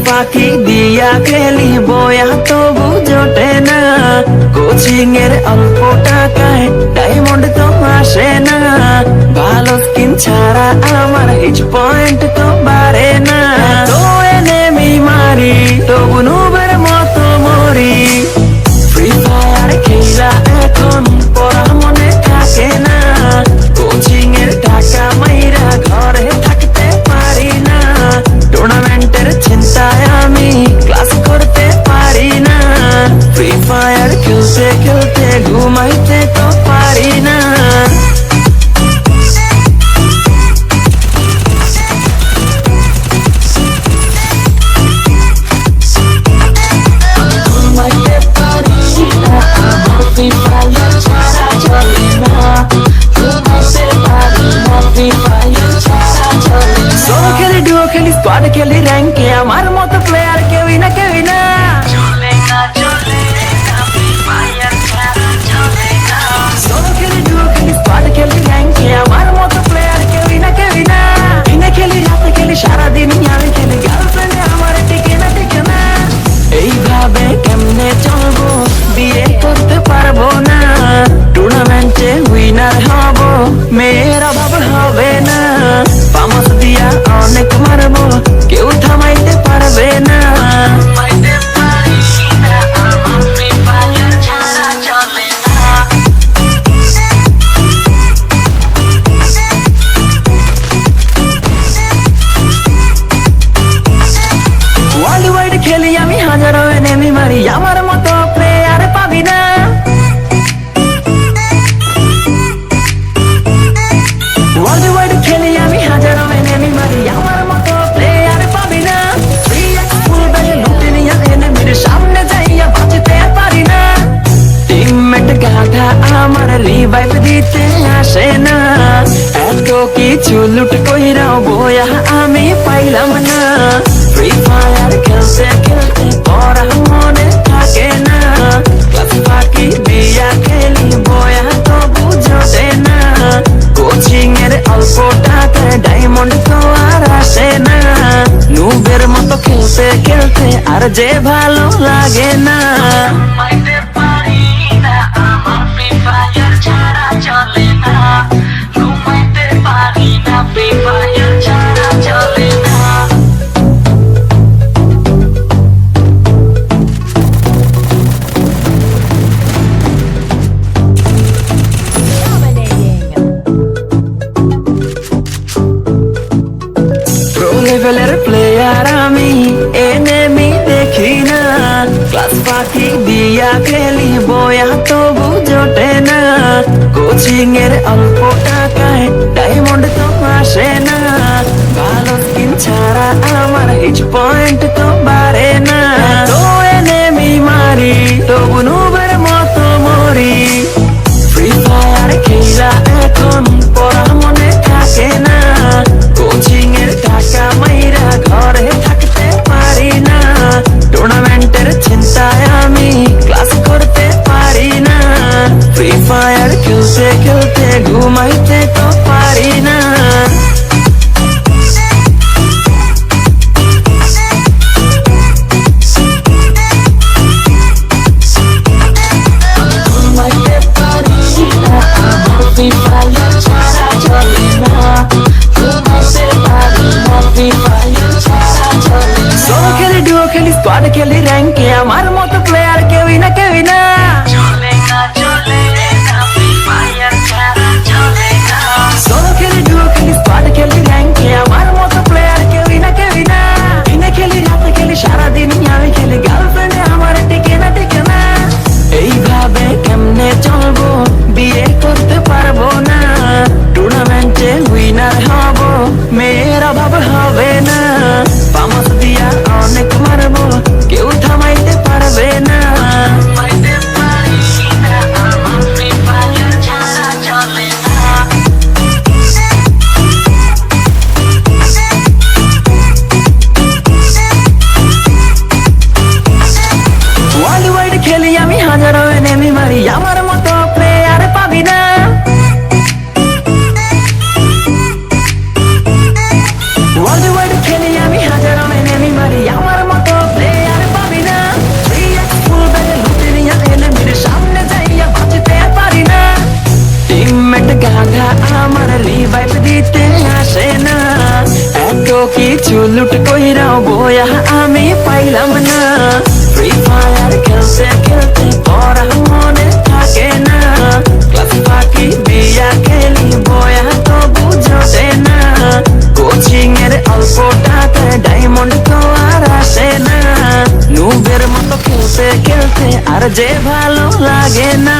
ফাঁকি দিয়া খেলি বয়া তবু জোটে না, কোচিং এর অল্প টাকায় ডায়মন্ড তো আসে না, ভালো স্কিন ছাড়া আমার হিট পয়েন্ট তো বাড়ে না, তো এনেমি মারি তবু নুবের মতো মরি, ফ্রি ফায়ার খেলা এখন পড়া মনে থাকে না, কোচিং এর টাকা মাইরা ঘরে থাকতে পারি না, টুর্নামেন্টের চিন্তায় আমি ক্লাস করতে পারি না, ফ্রি ফায়ার খেলতে খেলতে ঘুমাইতে তো পারি না। স্কোয়াড খেলি র্যাঙ্কে আমার মতো প্লেয়ার কেউই না কেউই না, সোলো খেলি ডুও খেলি স্কোয়াড খেলি র্যাঙ্কে আমার মতো প্লেয়ার কেউই না কেউই না, দিনে খেলি রাতে খেলি সারাদিন আমি খেলি, গার্লফ্রেন্ডে আমার টিকে না, এইভাবে কেমনে চলবো বিয়ে করতে পারবো না, টুর্নামেন্টে উইনার হব মেয়ের অভাব হবে না, পামাস দিয়া অনেক মারবো কেউ থামাইতে পারবে না। ওয়ার্ল্ড ওয়াইড খেলি আমি হাজারো এনেমি মারি, আমার মতো প্লেয়ার পাবি না, ওয়ার্ল্ড ওয়াইড খেলি আমি হাজারো এনেমি মারি, আমার মতো প্লেয়ার পাবি না, ফুল ব্যাগে লুটে নিয়ে এনেমির সামনে যাইয়া বাঁচতে পারি না, টিমমেট গাধা আমার রিভাইভ দিতে আসে না, এত কিছু লুট কইরাও বয়া আমি পাইলাম না, ফ্রি ফায়ার খেলতে খেলতে পড়া মনে থাকে না, ক্লাস ফাঁকি দিয়া খেলি বয়া তবু জোটে না, কোচিং এর অল্প টাকায় ডায়মন্ড তো আর আসে না, নুবের মতো খেলতে খেলতে আর যে ভালো লাগে না। লেভেলের প্লেয়ার আমি এনেমি দেখি না, ক্লাস ফাঁকি দিয়া খেলি বয়া তবু জোটে না, কোচিং এর অল্প টাকায় ডায়মন্ড তো আসে না, ভালো স্কিন ছাড়া আমার হিট পয়েন্ট তো বাড়ে না, তো এনেমি মারি তবু নুবের মতো মরি, ফ্রি ফায়ার খেলা এখন পড়া মনে থাকে না, কোচিং এর টাকা মাইরা ঘরে থাকতে পারি না, টুর্নামেন্টের চিন্তায় আমি ক্লাস করতে পারি না, ফ্রি ফায়ার খেলতে খেলতে ঘুমাইতে তো পারি না। সোলো খেলি ডুও খেলি স্কোয়াড খেলি র্যাঙ্কে আমার মতো প্লেয়ার কেউই না কেউই না, সোলো খেলি ডুও খেলি স্কোয়াড খেলি র্যাঙ্কে আমার মতো প্লেয়ার কেউই না কেউই না, দিনে খেলি রাতে খেলি সারাদিন আমি খেলি, গার্লফ্রেন্ডে আমার টিকে না, এইভাবে কেমনে চলবো বিয়ে করতে পারবো না, টুর্নামেন্টে উইনার হব মেয়ের অভাব হবে না, পামাস দিয়া অনেক মারবো কেউ থামাইতে পারবে চুলুট কইরাও বয়া আমি পাইলাম না ফ্রি ফায়ার খেলতে খেলতে পড়া মনে থাকে না ক্লাস ফাঁকি দিয়া খেলি বয়া তো বুঝতে না কোচিং এর অল্প টাকায় ডায়মন্ড তো আর আসে না নুবের মতো খেলতে খেলতে আর যে ভালো লাগে না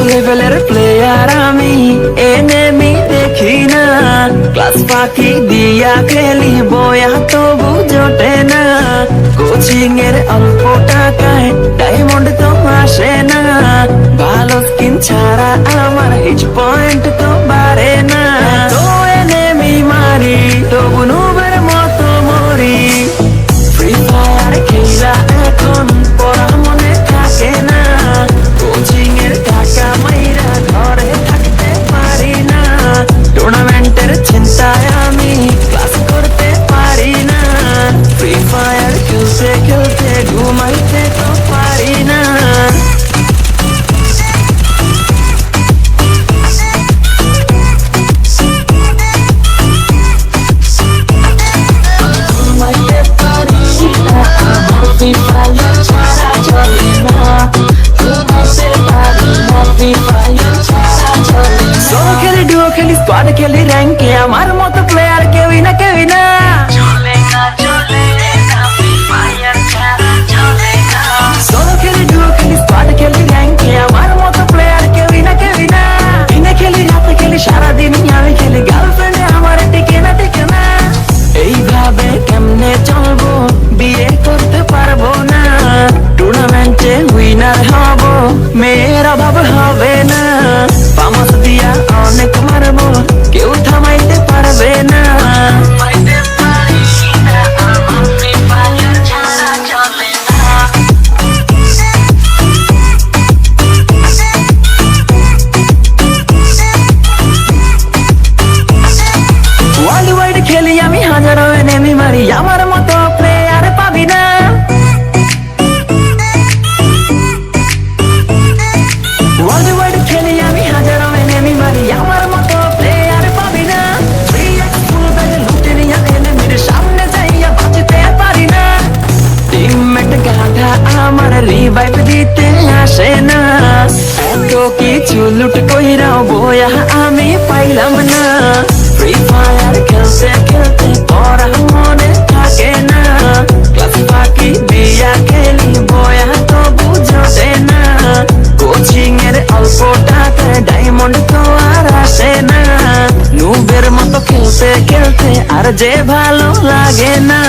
লেভেলের প্লেয়ার আমি এনিমি দেখি না ক্লাস ফাঁকি দিয়া খেলি বয়া তবু জোটে না কোচিং এর অল্প টাকায় ডায়মন্ড তো আসে না ভালো স্কিন ছাড়া আমার হিট পয়েন্ট তো বাড়ে না তো এনিমি মারি তবু নুবের মতো মরি ফ্রি ফায়ার খেলা এখন পড়া মনে থাকে না কোচিং এর টাকা মাইরা ঘরে থাকতে পারি না টুর্নামেন্টের চিন্তায় আমি ক্লাস করতে পারি না ফ্রি ফায়ার খেলতে খেলতে ঘুমাইতে তো পারি না ঘুমাইতে পারি না আমার ফ্রি ফায়ার ছাড়া চলে না সোলো খেলি ডুও খেলি স্কোয়াড খেলি র্যাঙ্কে আমার মতো প্লেয়ার কেউই না কেউই না সোলো খেলি ডুও খেলি স্কোয়াড খেলি র্যাঙ্কে আমার মতো প্লেয়ার কেউই না কেউই না দিনে খেলি রাতে খেলি সারাদিনই আমি খেলি গার্লফ্রেন্ডে আমার টিকে না এইভাবে কেমনে চলবো বিয়ে করতে পারবো না টুর্নামেন্টে উইনার হব মেয়ের অভাব হবে না পামাস দিয়া অনেক মারবো কেউ থামাইতে পারবে না ওয়ার্ল্ড ওয়াইড খেলি আমি হাজারো এনিমি মারি আমার মতো প্লেয়ার পাবি না ওয়ার্ল্ড ওয়াইড খেলি আমি হাজারো এনিমি মারি আমার মতো প্লেয়ার পাবি না ফ্রি ফুল ব্যাগে লুটে নিয়া এনিমির সামনে যাইয়া বাঁচতে পারি না টিমমেট গাধা আমার রিভাইভ দিতে আসে না এত কিছু লুট কইরাও বয়া আমি পাইলাম না ফ্রি ফায়ার খেলতে খেলতে পড়া মনে থাকে না ক্লাস ফাঁকি দিয়া খেলি বয়া তো বুঝতে না কোচিং এর অল্প টাকায় ডায়মন্ড তো আর আসে না নুবের মতো খেলতে খেলতে আর যে ভালো লাগে না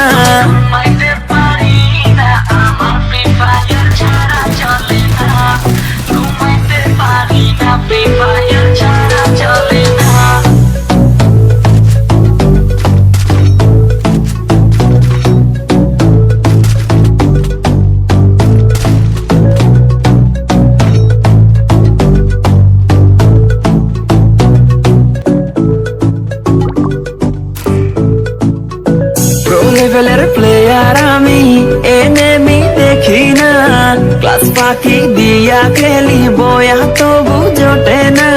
লেভেলের প্লেয়ার আমি এনিমি দেখি না ক্লাস ফাঁকি দিয়া খেলি বয়া তবু জোটে না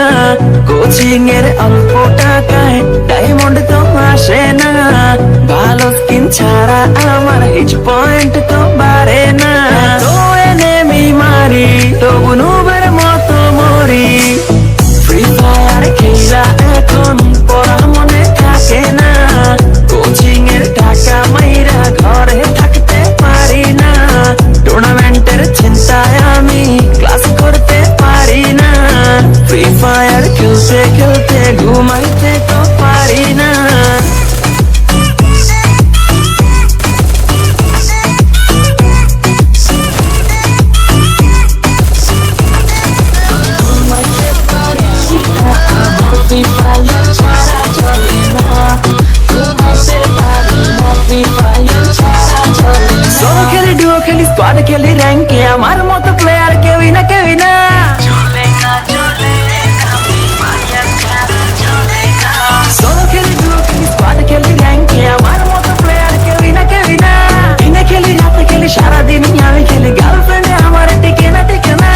কোচিং এর অল্প টাকায় ডায়মন্ড তো আসে না ভালো স্কিন ছাড়া আমার হিট পয়েন্ট তো বাড়ে না তো এনিমি মারি তবু নুবের মতো মরি ফ্রি ফায়ার খেলা এখন পড়া মনে থাকে না কোচিং এর টাকা মাইরা ঘরে থাকতে পারি না টুর্নামেন্টের চিন্তায় আমি ক্লাস করতে পারি না ফ্রি ফায়ার খেলতে খেলতে ঘুমাইতে তো পারি না খেলি স্কোয়াড খেলি র্যাঙ্কে আমার মতো প্লেয়ার কেউই না কেউই না সোলো খেলি ডুও খেলি স্কোয়াড খেলি র্যাঙ্কে আমার মতো প্লেয়ার কেউই না কেউই না দিনে খেলি রাতে খেলি সারাদিনই আমি খেলি গার্লফ্রেন্ডে আমার টিকে না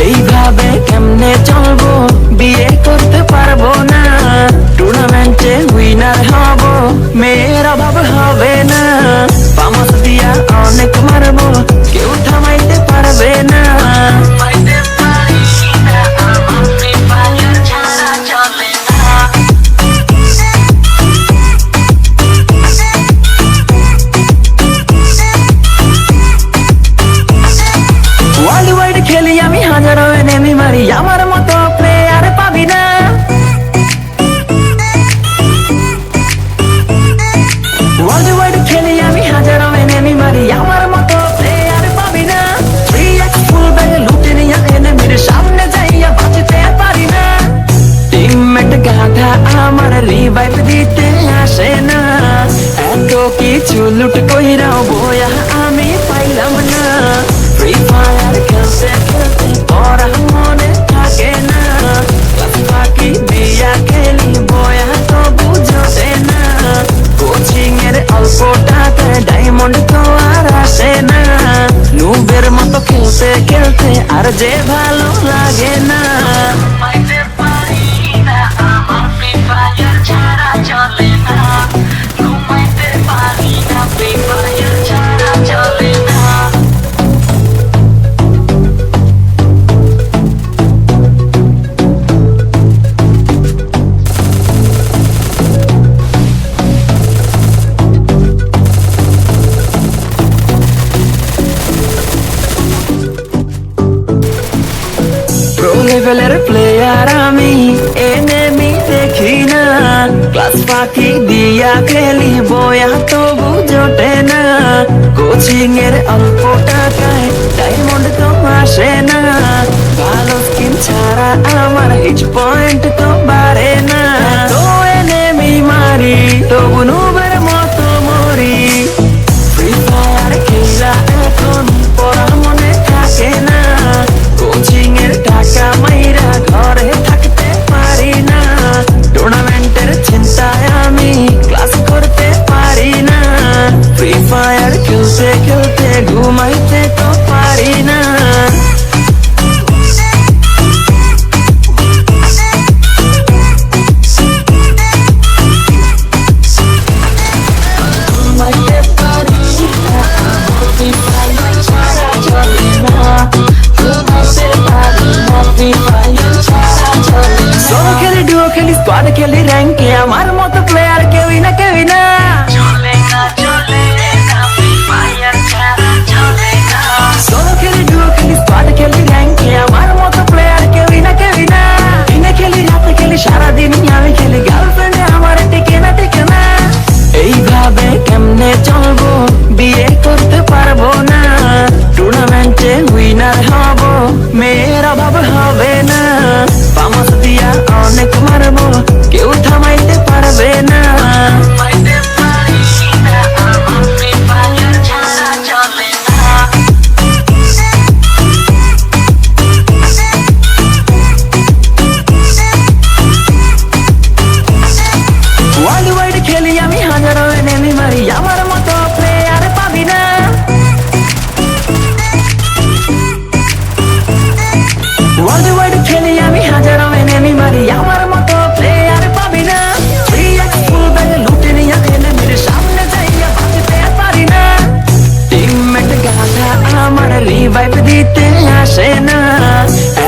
এইভাবে কেমনে চলবো বিয়ে করতে পারবো না টুর্নামেন্টে উইনার হব মেয়ের অভাব হবে না পামাস দিয়া অনেক মারবো কেউ থামাইতে পারবে না ওয়ার্ল্ড ওয়াইড খেলি আমি হাজারো এনিমি মারি আমার মতো প্লেয়ার পাবি না ওয়ার্ল্ড ওয়াইড খেলি আমি হাজারো এনিমি মারি আমার মতো প্লেয়ার পাবি না 3x ফুল ব্যাগে লুটে নিয়ে এনিমির সামনে যাইয়া বাঁচতে পারি না টিমমেট গাধা আমার রিভাইভ দিতে আসে না এত কিছু লুট কইরাও বয়া আমি পাইলাম না ফ্রি ফায়ার খেলতে খেলতে পড়া মনে থাকে না ক্লাস ফাঁকি দিয়া খেলি বয়া তো বুঝতে না কোচিং এর অল্প টাকায় ডায়মন্ড তো আর আসে না নুবের মতো খেলতে খেলতে আর যে ভালো লাগে না প্রো লেভেলের প্লেয়ার আমি এনিমি দেখি না ক্লাস ফাঁকি দিয়া খেলি বয়া তবু জোটে না কোচিং এর অল্প টাকায় ডায়মন্ড তো আসে না ভালো স্কিন ছাড়া আমার হিট পয়েন্ট তো বাড়ে না তো এনিমি মারি তবু নুবের মতো মরি ফ্রি ফায়ার খেলা এখন পড়া মনে থাকে না কোচিং এর টাকা মাইরা ঘরে থাকতে পারি না টুর্নামেন্টের চিন্তায় আমি ক্লাস করতে পারি না ফ্রি ফায়ার খেলতে খেলতে ঘুমাইতে তো পারি না সোলো খেলি ডুও খেলি স্কোয়াড খেলি র্যাঙ্কে আমার মতো প্লেয়ার কেউই না কেউই না সোলো খেলি ডুও খেলি স্কোয়াড খেলি র্যাঙ্কে আমার মতো প্লেয়ার কেউই না কেউই না দিনে খেলি রাতে খেলি সারাদিনই আমি খেলি গার্লফ্রেন্ডে আমার টিকে না এইভাবে কেমনে চলবো বিয়ে করতে পারবো না টুর্নামেন্টে উইনার হব মেয়ের অভাব হবে না পামাস দিয়া অনেক মারবো কেউ থামাইতে পারবে না ওয়ার্ল্ড ওয়াইড খেলি আমি হাজারো এনিমি মারি আমার মতো প্লেয়ার পাবি না ওয়ার্ল্ড ওয়াইড খেলি আমি হাজারো এনিমি মারি আমার মতো প্লেয়ার পাবি না 3x ফুল ব্যাগে লুটে নিয়ে এনিমির সামনে যাইয়া বাঁচতে পারি না টিমমেট গাধা আমার রিভাইভ দিতে আসে না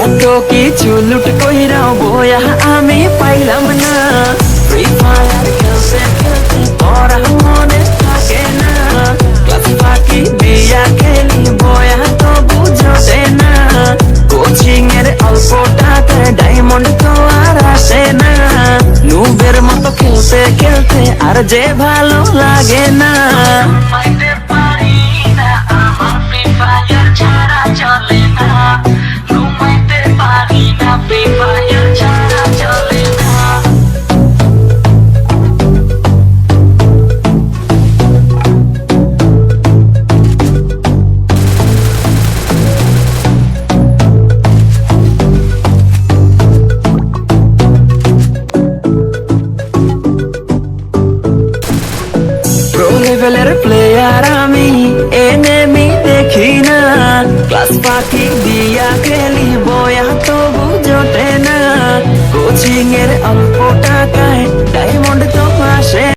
এত কিছু লুট কইরাও বয়া আমি পাইলাম না ফ্রি ফায়ার খেলতে খেলতে পড়া মনে থাকে না ক্লাস ফাঁকি দিয়া খেলি বয়া তো বুঝতে না কোচিং এর অল্প টাকায় ডায়মন্ড তো আর আসে না নুবের মতো খেলতে খেলতে আর যে ভালো লাগে না প্লেয়ার আমি এনেমি দেখি না ক্লাস ফাঁকি দিয়া খেলি বয়া তবু জোটে না কোচিং এর অল্প টাকায় ডায়মন্ড তো আসে